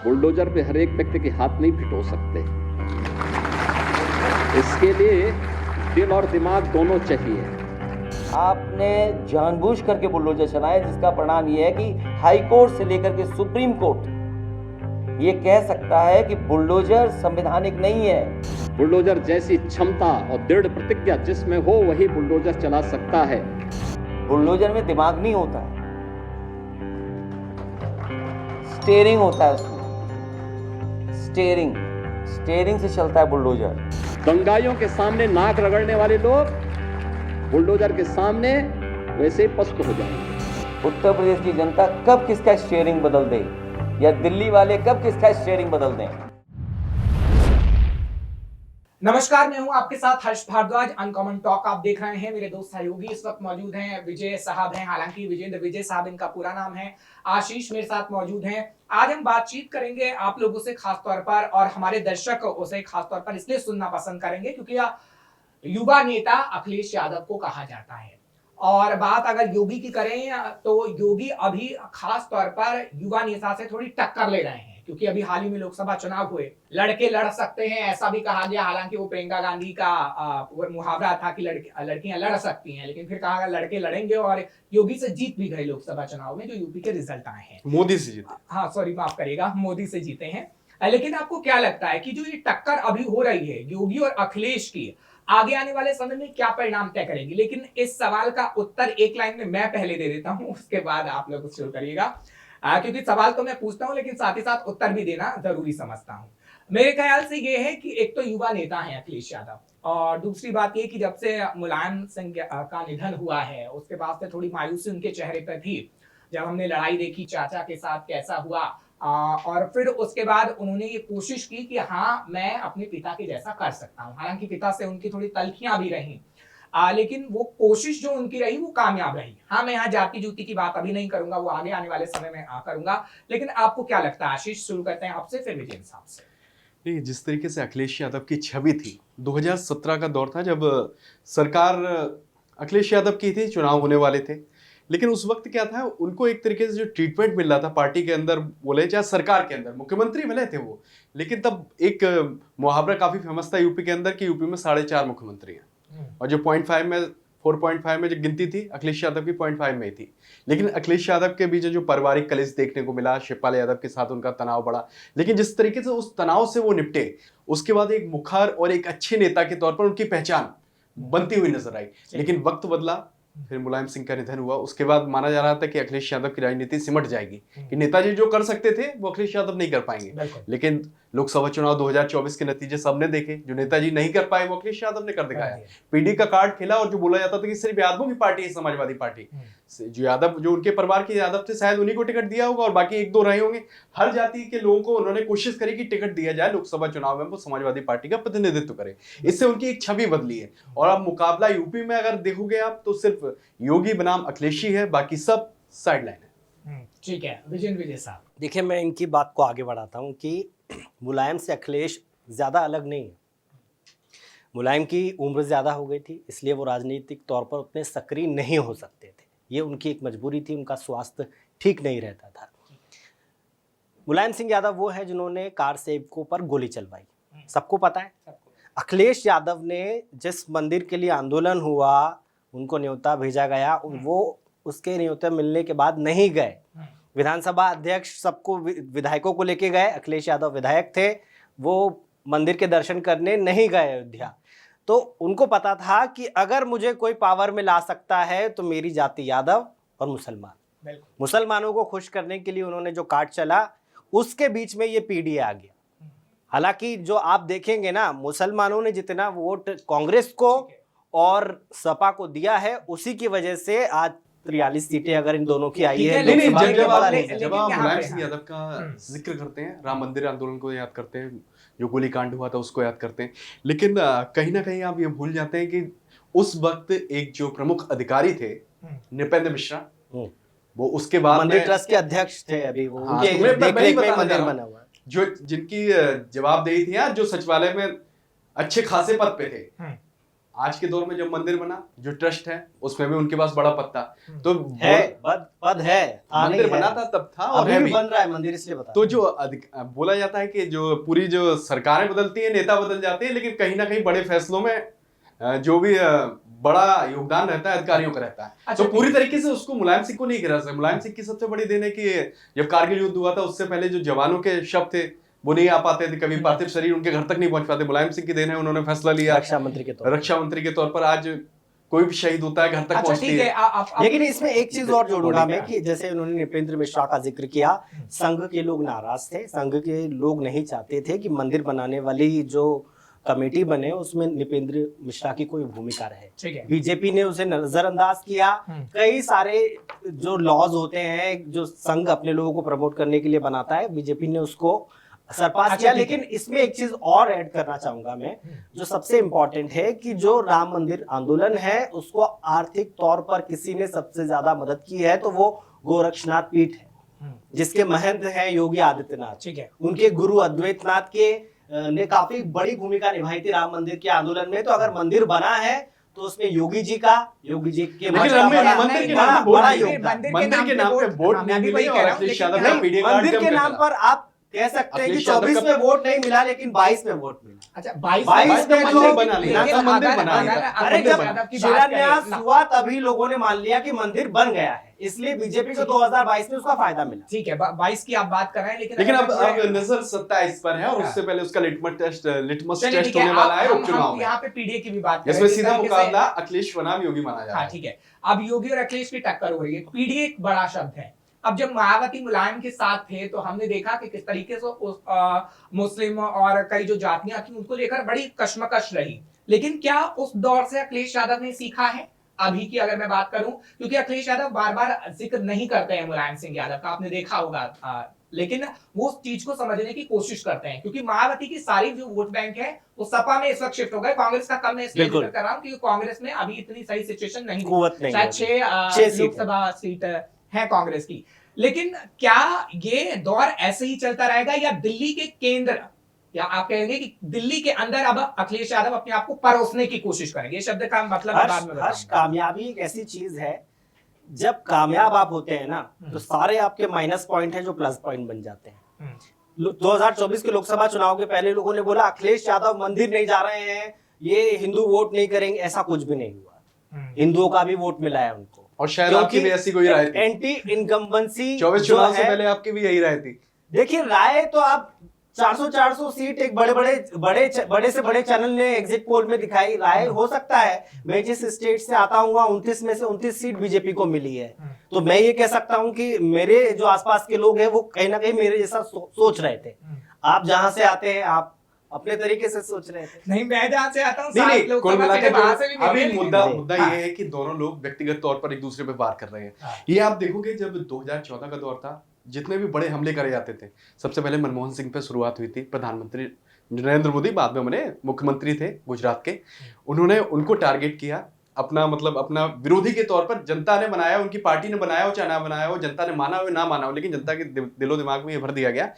Bulldozer पे हर एक व्यक्ति के हाथ नहीं फिट हो सकते। इसके लिए दिल और दिमाग दोनों चाहिए। आपने जानबूझ करके बुलडोजर चलाए, जिसका परिणाम ये है कि हाई कोर्ट से लेकर के सुप्रीम कोर्ट ये कह सकता है कि बुलडोजर संवैधानिक नहीं है। बुलडोजर जैसी क्षमता और दृढ़ प्रतिज्ञा जिसमें हो वही बुलडोजर चला सकता है। बुलडोजर में दिमाग नहीं होता है, स्टीयरिंग होता है उसमें। स्टीयरिंग से चलता है बुलडोजर। दंगाइयों के सामने नाक रगड़ने वाले लोग बुलडोजर के सामने वैसे ही पस्त हो जाएंगे। उत्तर प्रदेश की जनता कब किसका स्टीयरिंग बदल दे, या दिल्ली वाले कब किसका स्टीयरिंग बदल दें। नमस्कार, मैं हूं आपके साथ हर्ष भारद्वाज। अनकॉमन टॉक आप देख रहे हैं। मेरे दोस्त सहयोगी इस वक्त मौजूद हैं, विजय साहब हैं। हालांकि विजेंद्र विजय साहब इनका पूरा नाम है। आशीष मेरे साथ मौजूद हैं। आज हम बातचीत करेंगे आप लोगों से खासतौर पर, और हमारे दर्शकों से खासतौर पर इसलिए सुनना पसंद करेंगे क्योंकि युवा नेता अखिलेश यादव को कहा जाता है। और बात अगर योगी की करें तो योगी अभी खास तौर पर युवा नेता से थोड़ी टक्कर ले रहे हैं, क्योंकि अभी हाल ही में लोकसभा चुनाव हुए। लड़के लड़ सकते हैं ऐसा भी कहा गया। हालांकि वो प्रियंका गांधी का मुहावरा था कि लड़कियां लड़ सकती हैं, लेकिन फिर कहा गया लड़के लड़ेंगे, और योगी से जीत भी गए लोकसभा चुनाव में, जो यूपी के रिजल्ट आए हैं। मोदी से जीते। हाँ सॉरी, माफ करिएगा, मोदी से जीते हैं। लेकिन आपको क्या लगता है कि जो ये टक्कर अभी हो रही है योगी और अखिलेश की, आगे आने वाले समय में क्या परिणाम तय करेगी? लेकिन इस सवाल का उत्तर एक लाइन में मैं पहले दे देता हूं, उसके बाद आप लोग शुरू करिएगा। क्योंकि सवाल तो मैं पूछता हूं, लेकिन साथ ही साथ उत्तर भी देना जरूरी समझता हूं। मेरे ख्याल से ये है कि एक तो युवा नेता है अखिलेश यादव, और दूसरी बात ये कि जब से मुलायम सिंह का निधन हुआ है उसके बाद से थोड़ी मायूसी उनके चेहरे पर थी। जब हमने लड़ाई देखी चाचा के साथ कैसा हुआ, और फिर उसके बाद उन्होंने ये कोशिश की कि हाँ मैं अपने पिता के जैसा कर सकता हूँ। हालांकि पिता से उनकी थोड़ी तल्खियां भी रही, लेकिन वो कोशिश जो उनकी रही वो कामयाब रही। हाँ, मैं यहाँ जाति जूती की बात अभी नहीं करूंगा, वो आगे आने वाले समय में करूंगा। लेकिन आपको क्या लगता है? आशीष, शुरू करते हैं आपसे, फिर विजय साहब से। नहीं, जिस तरीके से अखिलेश यादव की छवि थी, 2017 का दौर था जब सरकार अखिलेश यादव की थी, चुनाव होने वाले थे। लेकिन उस वक्त क्या था, उनको एक तरीके से जो ट्रीटमेंट मिल रहा था पार्टी के अंदर बोले चाहे सरकार के अंदर, मुख्यमंत्री मिले थे वो, लेकिन तब एक मुहावरा काफी फेमस था यूपी के अंदर कि यूपी में 4.5 मुख्यमंत्री हैं, और जो 0.5 में 4.5 में जो गिनती थी अखिलेश यादव की 0.5 में थी। लेकिन अखिलेश यादव के बीच जो पारिवारिक कलेश देखने को मिला, शिवपाल यादव के साथ उनका तनाव बढ़ा, लेकिन जिस तरीके से उस तनाव से वो निपटे, उसके बाद एक मुखर और एक अच्छे नेता के तौर पर उनकी पहचान बनती हुई नजर आई। लेकिन वक्त बदला, फिर मुलायम सिंह का निधन हुआ। उसके बाद माना जा रहा था कि अखिलेश यादव की राजनीति सिमट जाएगी, कि नेताजी जो कर सकते थे वो अखिलेश यादव नहीं कर पाएंगे। लेकिन लोकसभा चुनाव 2024 के नतीजे सबने देखे, जो नेताजी नहीं कर पाए वो अखिलेश यादव ने कर दिखाया। पीडी का कार्ड खेला, और जो बोला जाता था कि सिर्फ यादवों की पार्टी है समाजवादी पार्टी, जो यादव जो उनके परिवार के यादव थे शायद उन्हीं को टिकट दिया होगा, और बाकी 1-2 रहे होंगे। हर जाति के लोगों को उन्होंने कोशिश करी कि टिकट दिया जाए लोकसभा चुनाव में, वो समाजवादी पार्टी का प्रतिनिधित्व करे। इससे उनकी एक छवि बदली है। और अब मुकाबला यूपी में अगर देखोगे आप, तो सिर्फ योगी बनाम अखिलेशी है, बाकी सब साइडलाइन है। ठीक है, विजय साहब। देखिए, मैं इनकी बात को आगे बढ़ाता हूं कि मुलायम से अखिलेश ज़्यादा अलग नहीं है। मुलायम की उम्र ज़्यादा हो गई थी, इसलिए वो राजनीतिक तौर पर उतने सक्रिय नहीं हो सकते थे। ये उनकी एक मजबूरी थी, उनका स्वास्थ्य ठीक नहीं रहता था। मुलायम सिंह यादव वो है जिन्होंने कार सेवकों पर गोली चलवाई, सबको पता है। अखिलेश यादव ने जिस मंदिर के लिए आंदोलन हुआ, उनको न्योता भेजा गया, वो उसके न्योता मिलने के बाद नहीं गए। विधानसभा अध्यक्ष सबको, विधायकों को लेके गए, अखिलेश यादव विधायक थे, वो मंदिर के दर्शन करने नहीं गए अयोध्या। तो उनको पता था कि अगर मुझे कोई पावर में ला सकता है तो मेरी जाति यादव और मुसलमान। मुसलमानों को खुश करने के लिए उन्होंने जो कार्ड चला, उसके बीच में ये पीडीए आ गया। हालांकि जो आप देखेंगे ना, मुसलमानों ने जितना वोट कांग्रेस को और सपा को दिया है, उसी की वजह से आज 43 सीटें अगर इन दोनों की आई है। जब आप मुलायम सिंह यादव का जिक्र करते हैं, राम मंदिर आंदोलन को याद करते हैं, जो गोलीकांड हुआ था उसको याद करते हैं, लेकिन कहीं ना कहीं आप ये भूल जाते हैं कि उस वक्त एक जो प्रमुख अधिकारी थे नृपेंद्र मिश्रा, वो उसके बाद मंदिर ट्रस्ट के अध्यक्ष थे। अभी वो देख-रेख में मंदिर बना हुआ है, जो जिनकी जवाबदेही थी, जो सचिवालय में अच्छे खासे पद पे थे। आज के दौर में जब मंदिर बना, जो ट्रस्ट है उसमें भी उनके पास बड़ा पत्ता, तो है पद है, मंदिर बना था तब था और अभी है भी भी बन रहा है मंदिर, इसलिए बता। तो जो बोला जाता है कि जो पूरी जो सरकारें बदलती हैं, नेता बदल जाते हैं, लेकिन कहीं ना कहीं बड़े फैसलों में जो भी बड़ा योगदान रहता है अधिकारियों का रहता है। अच्छा, तो पूरी तरीके से उसको मुलायम सिंह को नहीं गिरा सकते। मुलायम सिंह की सबसे बड़ी देन है कि जब कारगिल युद्ध हुआ था उससे पहले जो जवानों के शव थे वो नहीं आ पाते थे, कभी पार्थिव शरीर उनके घर तक नहीं पहुंच पाते। मुलायम सिंह की देन है, उन्होंने फैसला लिया रक्षा मंत्री के तौर पर आज कोई भी शहीद होता है घर तक पहुंचती है। लेकिन इसमें एक चीज और जोड़ूंगा मैं कि जैसे उन्होंने नृपेंद्र मिश्रा का जिक्र किया, संघ के लोग नाराज थे, संघ के लोग नहीं चाहते थे कि मंदिर बनाने वाली जो कमेटी बने उसमें नृपेंद्र मिश्रा की कोई भूमिका रहे। बीजेपी ने उसे नजरअंदाज किया। कई सारे जो लॉज होते हैं जो संघ अपने लोगों को प्रमोट करने के लिए बनाता है, बीजेपी ने उसको सरपास किया। लेकिन इसमें एक चीज और ऐड करना चाहूंगा मैं, जो सबसे इंपॉर्टेंट है कि जो राम मंदिर आंदोलन है उसको आर्थिक तौर पर किसी ने सबसे ज्यादा मदद की है तो वो गोरक्षनाथ पीठ है, जिसके महंत हैं योगी आदित्यनाथ। ठीक है, उनके गुरु अद्वैतनाथ के ने काफी बड़ी भूमिका निभाई थी राम मंदिर के आंदोलन में। तो अगर मंदिर बना है तो उसमें योगी जी के मंदिर के नाम पे वोट नहीं मिले और अखिलेश यादव का पीडीए कार्ड मंदिर के नाम पर आप कह सकते हैं कि 24 में वोट नहीं मिला लेकिन 22 में वोट मिला। अच्छा, 22 में मंदिर बना लिया, मंदिर बना लिया। अरे जब शिलान्यास हुआ तभी लोगों ने मान लिया कि मंदिर बन गया है, इसलिए बीजेपी को 2022 में उसका फायदा मिला। ठीक है, 22 की आप बात कर रहे हैं, लेकिन अब नजर 27 पर है और उससे पहले उसका लिटमस टेस्ट होने वाला है उपचुनाव में। यहाँ पे पीडीए की भी बात करें, इसमें सीधा मुकाबला अखिलेश बनाम योगी माना जा रहा है। ठीक है, अब योगी और अखिलेश की टक्कर हो रही है। पीडीए एक बड़ा शब्द है। अब जब मायावती मुलायम के साथ थे तो हमने देखा कि किस तरीके से उस मुस्लिम और कई जो जातियां थी उनको लेकर बड़ी कश्मकश रही। लेकिन क्या उस दौर से अखिलेश यादव ने सीखा है? अभी की अगर मैं बात करूं, क्योंकि अखिलेश यादव बार बार जिक्र नहीं करते हैं मुलायम सिंह यादव का, आपने देखा होगा, लेकिन वो उस चीज को समझने की कोशिश करते हैं। क्योंकि मायावती की सारी जो वोट बैंक है वो सपा में इस वक्त शिफ्ट हो गए। कांग्रेस का कम मैं इसलिए जिक्र कर रहा हूँ क्योंकि कांग्रेस में अभी इतनी सही सिचुएशन नहीं, शायद 6 लोकसभा सीट है कांग्रेस की। लेकिन क्या ये दौर ऐसे ही चलता रहेगा या दिल्ली के केंद्र, या आप कहेंगे कि दिल्ली के अंदर अब अखिलेश यादव अपने आप को परोसने की कोशिश करेंगे? ये शब्द का मतलब बाद में हर्ष, कामयाबी एक ऐसी चीज है, जब कामयाब आप होते हैं ना तो सारे आपके माइनस पॉइंट है जो प्लस पॉइंट बन जाते हैं। 2024 के लोकसभा चुनाव के पहले लोगों ने बोला अखिलेश यादव मंदिर नहीं जा रहे हैं, ये हिंदू वोट नहीं करेंगे, ऐसा कुछ भी नहीं हुआ। हिंदुओं का भी वोट मिला है उनको, और शायद आपकी भी ऐसी कोई राय थी। एंटी इनकम्बेंसी 24 चुनाव से पहले आपकी भी यही राय थी। देखिए राय तो आप 400 सीट एक बड़े से बड़े चैनल ने एग्जिट पोल में दिखाई, राय हो सकता है। मैं जिस स्टेट से आता हूँ 29 में से 29 सीट बीजेपी को मिली है, तो मैं ये कह सकता हूँ कि मेरे जो आसपास के लोग हैं वो कहीं ना कहीं मेरे जैसा सोच रहे थे। आप जहां से आते हैं आप अपने तरीके से सोच रहे थे। नहीं, मैं जहां से आता हूं अभी मुद्दा ये है कि दोनों लोग व्यक्तिगत तौर पर एक दूसरे पे वार कर रहे हैं। ये आप देखोगे जब 2014 का दौर था, जितने भी बड़े हमले करे जाते थे, सबसे पहले मनमोहन सिंह पे शुरुआत हुई थी। प्रधानमंत्री नरेंद्र मोदी बाद में बने, मुख्यमंत्री थे गुजरात के, उन्होंने उनको टारगेट किया अपना विरोधी के तौर पर। जनता ने बनाया, उनकी पार्टी ने बनाया हो चाहे ना बनाया हो, जनता ने माना हो ना माना हो, लेकिन जनता के दिलो दिमाग में ये भर दिया गया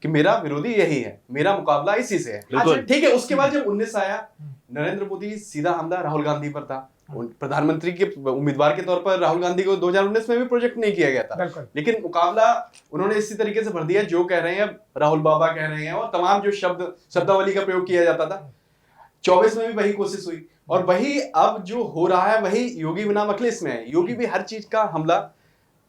कि मेरा विरोधी यही है, मेरा मुकाबला इसी से है। ठीक है, उसके बाद जब 19 आया, नरेंद्र मोदी सीधा हमला राहुल गांधी पर था। प्रधानमंत्री के उम्मीदवार के तौर पर राहुल गांधी को 2019 में भी प्रोजेक्ट नहीं किया गया था, लेकिन मुकाबला उन्होंने इसी तरीके से भर दिया, जो कह रहे हैं राहुल बाबा कह रहे हैं, और तमाम जो शब्दावली का प्रयोग किया जाता था। 24 में भी वही कोशिश हुई, और वही अब जो हो रहा है वही योगी बनाम अखिलेश में है। योगी भी हर चीज का हमला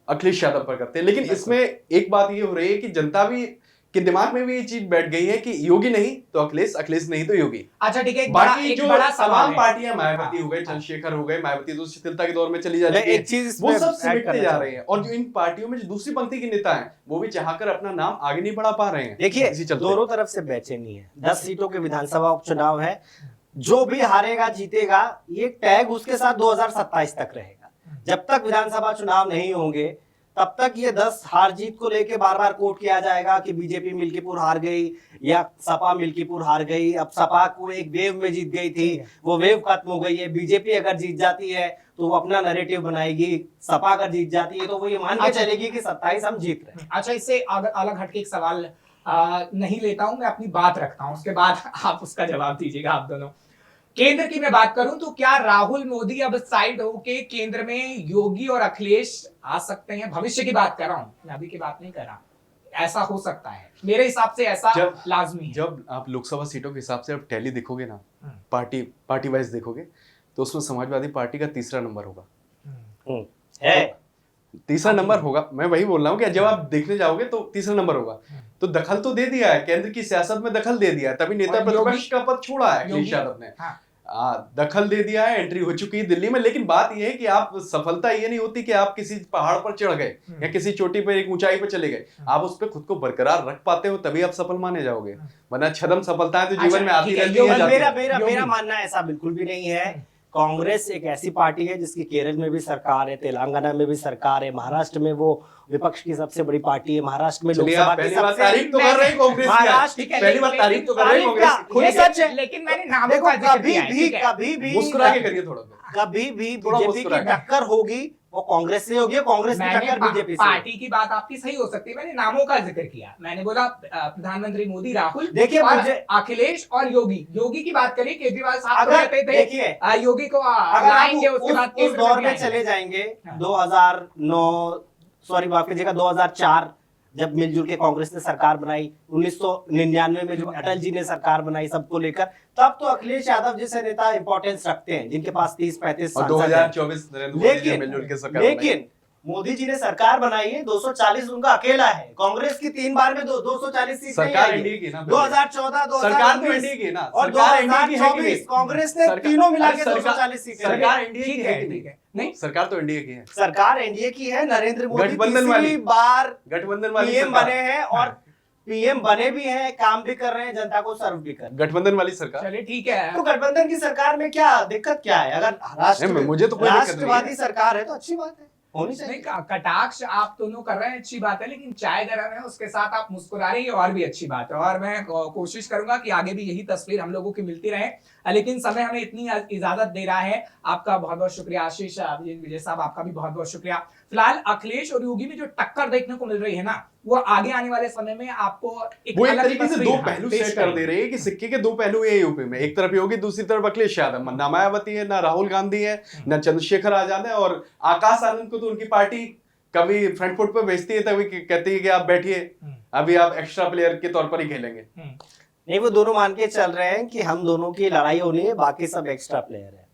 अखिलेश यादव पर करते हैं, लेकिन इसमें एक बात ये हो रही है कि जनता भी के दिमाग में भी ये चीज बैठ गई है कि योगी नहीं तो अखिलेश, अखिलेश नहीं तो योगी। अच्छा ठीक है, बाकी जो तमाम पार्टियां, मायावती हो गए, चंद्रशेखर हो गए, मायावती तो शिथिलता के दौर में चली जाती है, वो सब सिमटते जा रहे हैं। और जो इन पार्टियों में जो दूसरी पंक्ति के नेता हैं वो भी चाहकर अपना नाम आगे नहीं बढ़ा पा रहे हैं। देखिए दोनों तरफ से बेचैनी है। 10 सीटों के विधानसभा उपचुनाव है, जो भी हारेगा जीतेगा, ये टैग उसके साथ 2027 तक रहेगा। जब तक विधानसभा चुनाव नहीं होंगे तब तक ये 10 हार जीत को लेके बार बार कोट किया जाएगा कि बीजेपी मिल्कीपुर हार गई या सपा मिल्कीपुर हार गई। अब सपा को एक वेव में जीत गई थी, वो वेव खत्म हो गई है। बीजेपी अगर जीत जाती है तो वो अपना नैरेटिव बनाएगी, सपा अगर जीत जाती है तो वो ये मान के चलेगी कि 27 हम जीत रहे हैं। अच्छा, इससे अलग हटके एक सवाल नहीं लेता हूं, मैं अपनी बात रखता हूं, उसके बाद आप उसका जवाब दीजिएगा आप दोनों। केंद्र की मैं बात करूं तो क्या राहुल मोदी अब साइड होके केंद्र में योगी और अखिलेश आ सकते हैं? भविष्य की बात कर रहा हूं, मैं अभी की बात नहीं कर रहा। ऐसा हो सकता है, मेरे हिसाब से ऐसा लाजमी है। जब आप लोकसभा सीटों के हिसाब से अब टैली देखोगे ना, पार्टी वाइज देखोगे, तो उसमें समाजवादी पार्टी का तीसरा नंबर होगा। है तीसरा नंबर होगा, मैं वही बोल रहा हूँ कि जब आप देखने जाओगे तो तीसरा नंबर होगा। तो दखल तो दे दिया है, केंद्र की सियासत में दखल दे दिया है, तभी नेता प्रतिपक्ष का पद छोड़ा है अखिलेश यादव ने। दखल दे दिया है, एंट्री हो चुकी है दिल्ली में। लेकिन बात यह है कि आप सफलता ये नहीं होती कि आप किसी पहाड़ पर चढ़ गए या किसी चोटी पर एक ऊंचाई पर चले गए, आप उस पर खुद को बरकरार रख पाते हो तभी आप सफल माने जाओगे, वरना छदम सफलताएं तो जीवन में आती रहती है। मेरा मानना ऐसा बिल्कुल भी नहीं है। कांग्रेस एक ऐसी पार्टी है जिसकी केरल में भी सरकार है, तेलंगाना में भी सरकार है, महाराष्ट्र में वो विपक्ष की सबसे बड़ी पार्टी है, महाराष्ट्र में लोकसभा की सबसे तारीफ तो कर रहे हैं कांग्रेस की, पहली बार तारीफ तो कर रहे हैं कांग्रेस की। सच है, लेकिन मैंने नामों का जिक्र किया है, कभी भी मुस्कुरा के करिए थोड़ा, कभी भी बीजेपी की टक्कर होगी वो कांग्रेस से होगी, कांग्रेस की टक्कर बीजेपी से। पार्टी की बात आपकी सही हो सकती है, मैंने नामों का जिक्र किया। मैंने बोला प्रधानमंत्री मोदी, राहुल, देखिए अखिलेश और योगी की बात करिए। केजरीवाल साहब कहते थे देखिए योगी को लाएंगे, उसके बाद उस दौर में चले जाएंगे 2009 सॉरी माफ कीजिएगा 2004 जब मिलजुल के कांग्रेस ने सरकार बनाई, 1999 में जो अटल जी ने सरकार बनाई सबको लेकर, तब तो अखिलेश यादव जैसे नेता इंपॉर्टेंस रखते हैं जिनके पास 30-35 और 2024 नरेंद्र मोदी जी मिलजुल के सरकार बनाई। लेकिन मोदी जी ने सरकार बनाई है, 240 उनका अकेला है। कांग्रेस की 3 बार में 240 सीट सरकार एनडीए की ना, 2014 सरकार तो एनडीए की ना, और 2024 कांग्रेस ने तीनों मिला के 240 सीटें। सरकार एनडीए की है कि नहीं? नहीं, सरकार तो एनडीए की है। सरकार एनडीए की है। नरेंद्र मोदी गठबंधन वाली बार गठबंधन वाली पीएम बने हैं और पीएम बने भी हैं, काम भी कर रहे हैं, जनता को सर्व भी कर रहे हैं। गठबंधन वाली सरकार, चलिए ठीक है। तो गठबंधन की सरकार में क्या दिक्कत क्या है? अगर मुझे तो कोई दिक्कत नहीं है। राष्ट्रवादी सरकार है तो अच्छी बात है, होनी चाहिए। कटाक्ष आप दोनों कर रहे हैं, अच्छी बात है, लेकिन चाय गरम है उसके साथ आप मुस्कुरा रहे हैं, और भी अच्छी बात है। और मैं कोशिश करूंगा कि आगे भी यही तस्वीर हम लोगों की मिलती रहे, लेकिन समय हमें इतनी इजाजत दे रहा है। आपका बहुत बहुत शुक्रिया आशीष विजय साहब, आपका भी बहुत बहुत शुक्रिया। फिलहाल अखिलेश और योगी में जो टक्कर देखने को मिल रही है ना, वो आगे आने वाले समय में आपको वो एक तरीके से दो पहलू सेट कर दे रही है कि सिक्के के दो पहलू है यूपी में। एक तरफ योगी, दूसरी तरफ अखिलेश यादव। ना मायावती है, ना राहुल गांधी है, ना चंद्रशेखर आजाद है, और आकाश आनंद को तो उनकी पार्टी कभी फ्रंट फुट पे भेजती है, तभी कहती है कि आप बैठिए, अभी आप एक्स्ट्रा प्लेयर के तौर पर ही खेलेंगे। नहीं, वो दोनों मान के चल रहे हैं कि हम दोनों की लड़ाई होनी है, बाकी सब एक्स्ट्रा प्लेयर है।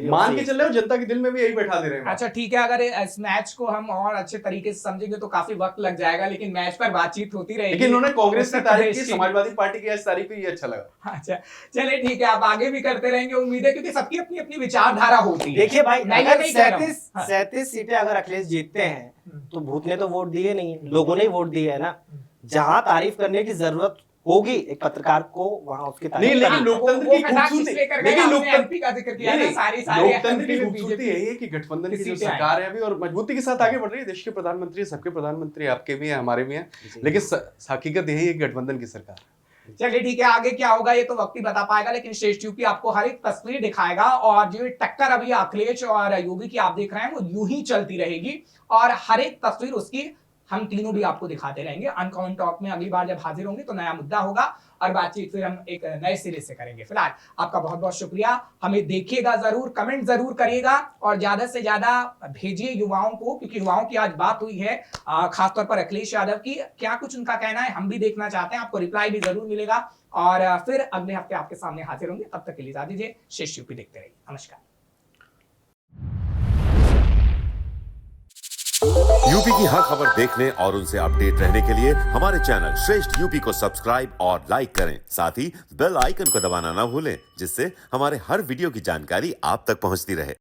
मान के चल रहे हो, जनता के दिल में भी यही बैठा दे रहे हैं। अच्छा ठीक है, अगर इस मैच को हम और अच्छे तरीके से समझेंगे तो काफी वक्त लग जाएगा, लेकिन मैच पर बातचीत होती रहेगी। लेकिन उन्होंने कांग्रेस की तारीफ की, समाजवादी पार्टी की आज तारीफ की, ये अच्छा लगा। अच्छा चलिए ठीक है, आप आगे भी करते रहेंगे उम्मीद है, क्योंकि सबकी अपनी अपनी विचारधारा होती है। देखिए भाई, अगर 37 सीटें अगर अखिलेश जीतते हैं तो भूत ने तो वोट दिए नहीं है, लोगों ने ही वोट दिए है ना। जहां तारीफ करने की जरूरत होगी एक पत्रकार को, वहां उसकी नहीं, लेकिन लोकतंत्र की खूबसूरती, लेकिन लोकतंत्र का जिक्र किया ना, लोकतंत्र की खूबसूरती यही है कि गठबंधन की जो सरकार है अभी और मजबूती के साथ आगे बढ़ रही है। देश के प्रधानमंत्री, सबके प्रधानमंत्री, आपके भी हैं, हमारे भी हैं, लेकिन हकीकत यही है कि गठबंधन की सरकार। चलिए ठीक है, आगे क्या होगा ये तो वक्त ही बता पाएगा, लेकिन श्रेष्ठ यूपी आपको हर एक तस्वीर दिखाएगा। और जो टक्कर अभी अखिलेश और योगी की आप देख रहे हैं, वो यूं ही चलती रहेगी, और हर एक तस्वीर उसकी हम तीनों भी आपको दिखाते रहेंगे। अनकॉमन टॉक में अगली बार जब हाजिर होंगे तो नया मुद्दा होगा और बातचीत फिर हम एक नए सिरे से करेंगे। फिलहाल आपका बहुत बहुत शुक्रिया, हमें देखिएगा जरूर, कमेंट जरूर करिएगा, और ज्यादा से ज्यादा भेजिए युवाओं को, क्योंकि युवाओं की आज बात हुई है, खासतौर पर अखिलेश यादव की, क्या कुछ उनका कहना है हम भी देखना चाहते हैं। आपको रिप्लाई भी जरूर मिलेगा, और फिर अगले हफ्ते आपके सामने हाजिर होंगे। तब तक के लिए इजाजत दीजिए, श्रेष्ठ यूपी देखते रहिए, नमस्कार। यूपी की हर खबर देखने और उनसे अपडेट रहने के लिए हमारे चैनल श्रेष्ठ यूपी को सब्सक्राइब और लाइक करें। साथ ही बेल आइकन को दबाना ना भूलें, जिससे हमारे हर वीडियो की जानकारी आप तक पहुंचती रहे।